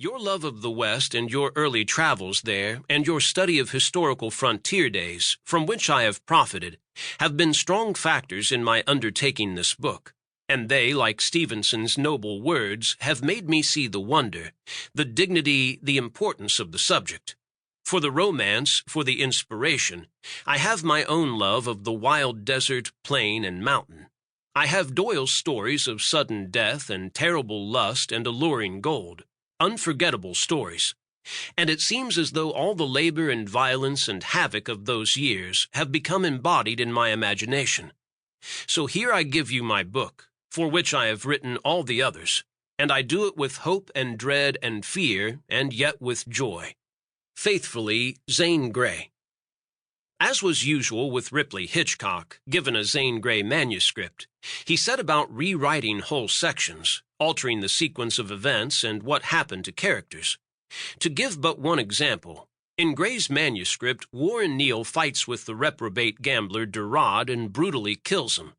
Your love of the West and your early travels there, and your study of historical frontier days, from which I have profited, have been strong factors in my undertaking this book, and they, like Stevenson's noble words, have made me see the wonder, the dignity, the importance of the subject. For the romance, for the inspiration, I have my own love of the wild desert, plain, and mountain. I have Doyle's stories of sudden death and terrible lust and alluring gold, unforgettable stories. And it seems as though all the labor and violence and havoc of those years have become embodied in my imagination. So here I give you my book, for which I have written all the others, and I do it with hope and dread and fear, and yet with joy. Faithfully, Zane Grey. As was usual with Ripley Hitchcock, given a Zane Grey manuscript, he set about rewriting whole sections, altering the sequence of events and what happened to characters. To give but one example, in Grey's manuscript, Warren Neale fights with the reprobate gambler Durad and brutally kills him.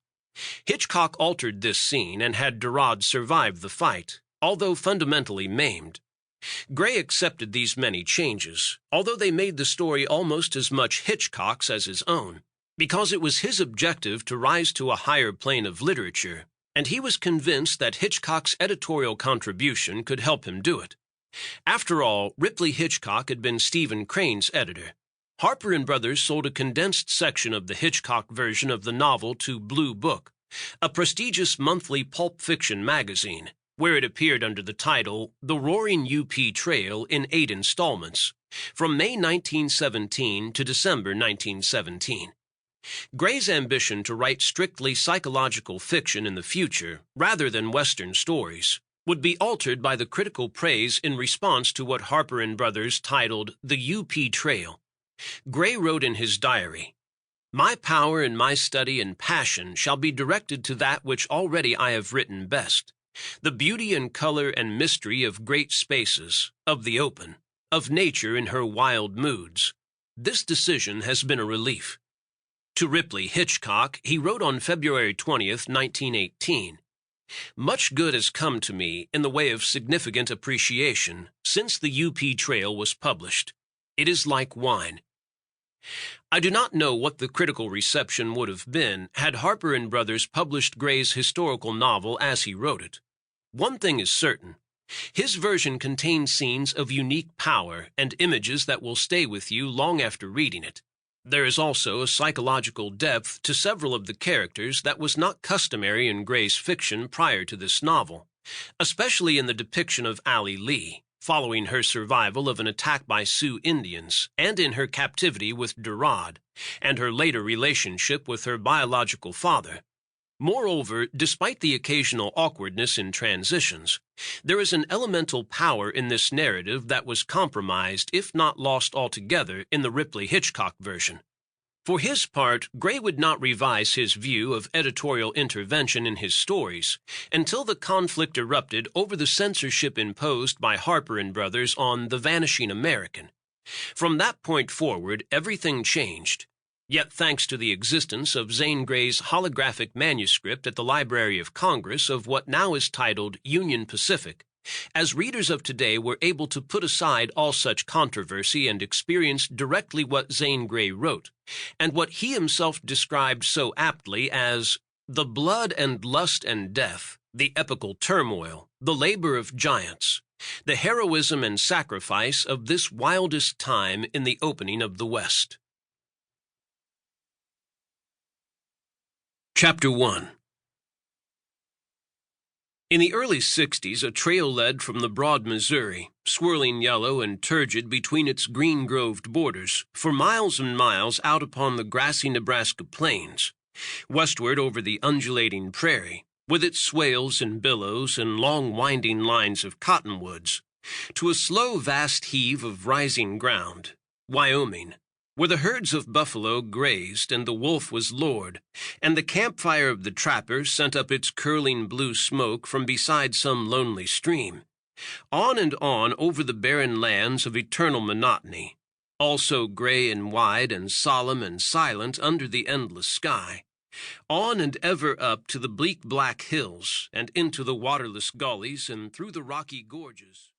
Hitchcock altered this scene and had Durad survive the fight, although fundamentally maimed. Grey accepted these many changes, although they made the story almost as much Hitchcock's as his own, because it was his objective to rise to a higher plane of literature, and he was convinced that Hitchcock's editorial contribution could help him do it. After all, Ripley Hitchcock had been Stephen Crane's editor. Harper & Brothers sold a condensed section of the Hitchcock version of the novel to Blue Book, a prestigious monthly pulp fiction magazine, where it appeared under the title The Roaring UP Trail in 8 installments, from May 1917 to December 1917. Grey's ambition to write strictly psychological fiction in the future, rather than Western stories, would be altered by the critical praise in response to what Harper & Brothers titled The UP Trail. Grey wrote in his diary, "My power and my study and passion shall be directed to that which already I have written best, the beauty and color and mystery of great spaces, of the open, of nature in her wild moods. This decision has been a relief." To Ripley Hitchcock, he wrote on February 20th, 1918, "Much good has come to me in the way of significant appreciation since the UP Trail was published. It is like wine." I do not know what the critical reception would have been had Harper & Brothers published Grey's historical novel as he wrote it. One thing is certain. His version contains scenes of unique power and images that will stay with you long after reading it. There is also a psychological depth to several of the characters that was not customary in Grey's fiction prior to this novel, especially in the depiction of Allie Lee, following her survival of an attack by Sioux Indians, and in her captivity with Durad, and her later relationship with her biological father. Moreover, despite the occasional awkwardness in transitions, there is an elemental power in this narrative that was compromised, if not lost altogether, in the Ripley Hitchcock version. For his part, Grey would not revise his view of editorial intervention in his stories until the conflict erupted over the censorship imposed by Harper & Brothers on The Vanishing American. From that point forward, everything changed. Yet thanks to the existence of Zane Grey's holographic manuscript at the Library of Congress of what now is titled Union Pacific, as readers of today were able to put aside all such controversy and experience directly what Zane Grey wrote, and what he himself described so aptly as the blood and lust and death, the epical turmoil, the labor of giants, the heroism and sacrifice of this wildest time in the opening of the West. Chapter 1. In the early 60s, a trail led from the broad Missouri, swirling yellow and turgid between its green-groved borders, for miles and miles out upon the grassy Nebraska plains, westward over the undulating prairie, with its swales and billows and long winding lines of cottonwoods, to a slow vast heave of rising ground, Wyoming, where the herds of buffalo grazed and the wolf was lord, and the campfire of the trapper sent up its curling blue smoke from beside some lonely stream. On and on over the barren lands of eternal monotony, all so gray and wide and solemn and silent under the endless sky. On and ever up to the bleak black hills, and into the waterless gullies and through the rocky gorges.